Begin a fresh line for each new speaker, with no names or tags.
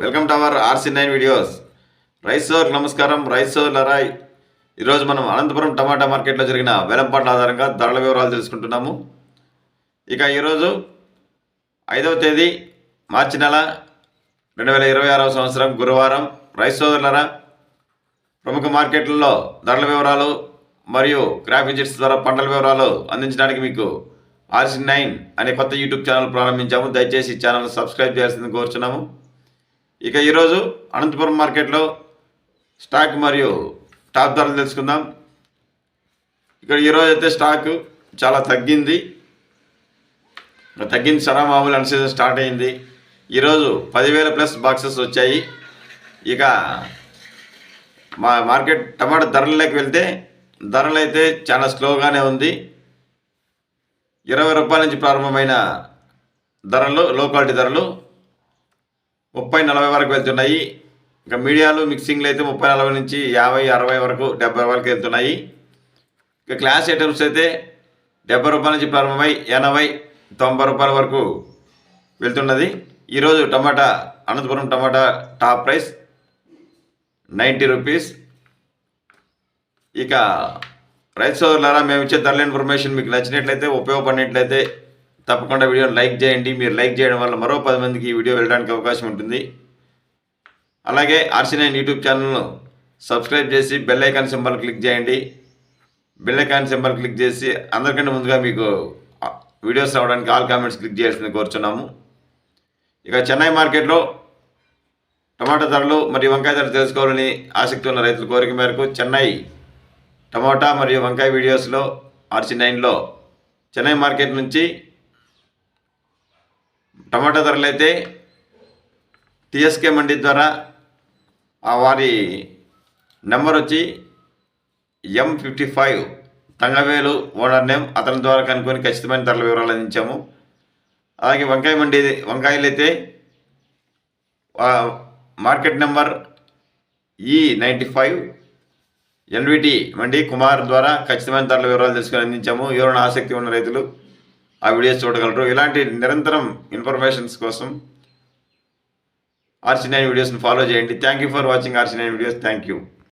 Welcome to our RC9 videos. రైసోర్ నమస్కారం. రైసోర్ లరాయ్. ఈరోజు మనం అనంతపురం టమాటా మార్కెట్లో జరిగిన వేలంపాట్ల ఆధారంగా ధరల వివరాలు తెలుసుకుంటున్నాము. ఇక ఈరోజు 5వ తేదీ మార్చి నెల 2026వ సంవత్సరం గురువారం రైసోర్ లరా ప్రముఖ మార్కెట్లలో ధరల వివరాలు మరియు గ్రాఫిక్స్ ద్వారా పంటల వివరాలు అందించడానికి మీకు RC9 అనే కొత్త యూట్యూబ్ ఛానల్ ప్రారంభించాము. దయచేసి ఈ ఛానల్ సబ్స్క్రైబ్ చేయాల్సింది కోరుచున్నాము. ఇక ఈరోజు అనంతపురం మార్కెట్లో స్టాక్ మరియు టాప్ ధరలు తెలుసుకుందాం. ఇక్కడ ఈరోజు అయితే స్టాక్ చాలా తగ్గింది. సరా మామూలు అన్సీజన్ స్టార్ట్ అయింది. ఈరోజు 10,000 ప్లస్ బాక్సెస్ వచ్చాయి. ఇక మా మార్కెట్ టమాటా ధరలలోకి వెళ్తే ధరలు అయితే చాలా స్లోగానే ఉంది. 20 రూపాయల నుంచి ప్రారంభమైన ధరలు, లో క్వాలిటీ ధరలు 30-40 వరకు వెళ్తున్నాయి. ఇంకా మీడియాలు మిక్సింగ్లు అయితే 30-40 నుంచి 50-60 వరకు 70 వరకు వెళ్తున్నాయి. ఇక క్లాస్ ఐటమ్స్ అయితే 70 రూపాయల నుంచి ప్రారంభమై 80-90 రూపాయల వరకు వెళ్తున్నది. ఈరోజు టమాటా అనంతపురం టమాటా టాప్ ప్రైస్ 90 రూపీస్. ఇక రైతుసోదరులారా, మేము ఇచ్చే ధరల ఇన్ఫర్మేషన్ మీకు నచ్చినట్లయితే, ఉపయోగపడినట్లయితే తప్పకుండా వీడియోని లైక్ చేయండి. మీరు లైక్ చేయడం వల్ల మరో 10 మందికి ఈ వీడియో వెళ్ళడానికి అవకాశం ఉంటుంది. అలాగే RC9 యూట్యూబ్ ఛానల్ను సబ్స్క్రైబ్ చేసి బెల్ ఐకాన్ సింబల్ క్లిక్ చేయండి. బెల్ ఐకాన్ సింబల్ క్లిక్ చేసి అందరికంటే ముందుగా మీకు వీడియోస్ రావడానికి ఆల్ కామెంట్స్ క్లిక్ చేయాల్సింది కోరుచున్నాము. ఇక చెన్నై మార్కెట్లో టమాటా ధరలు మరియు వంకాయ ధరలు తెలుసుకోవాలని ఆసక్తి ఉన్న రైతుల కోరిక మేరకు చెన్నై టమాటా మరియు వంకాయ వీడియోస్లో RC9లో చెన్నై మార్కెట్ నుంచి టమాటా ధరలు అయితే TSK మండి ద్వారా వారి నెంబర్ వచ్చి M55 తంగవేలు ఓనర్ నేమ్, అతని ద్వారా కనుక్కొని ఖచ్చితమైన ధరల వివరాలు అందించాము. అలాగే వంకాయలు అయితే మార్కెట్ నెంబర్ E95 NVT మండి కుమార్ ద్వారా ఖచ్చితమైన ధరల వివరాలు తెలుసుకొని అందించాము. ఎవరైనా ఆసక్తి ఉన్న రైతులు ఆ వీడియోస్ చూడగలరు. ఇలాంటి నిరంతరం ఇన్ఫర్మేషన్స్ కోసం RC9 వీడియోస్ని ఫాలో చేయండి. Thank you for watching RC9 videos. Thank you.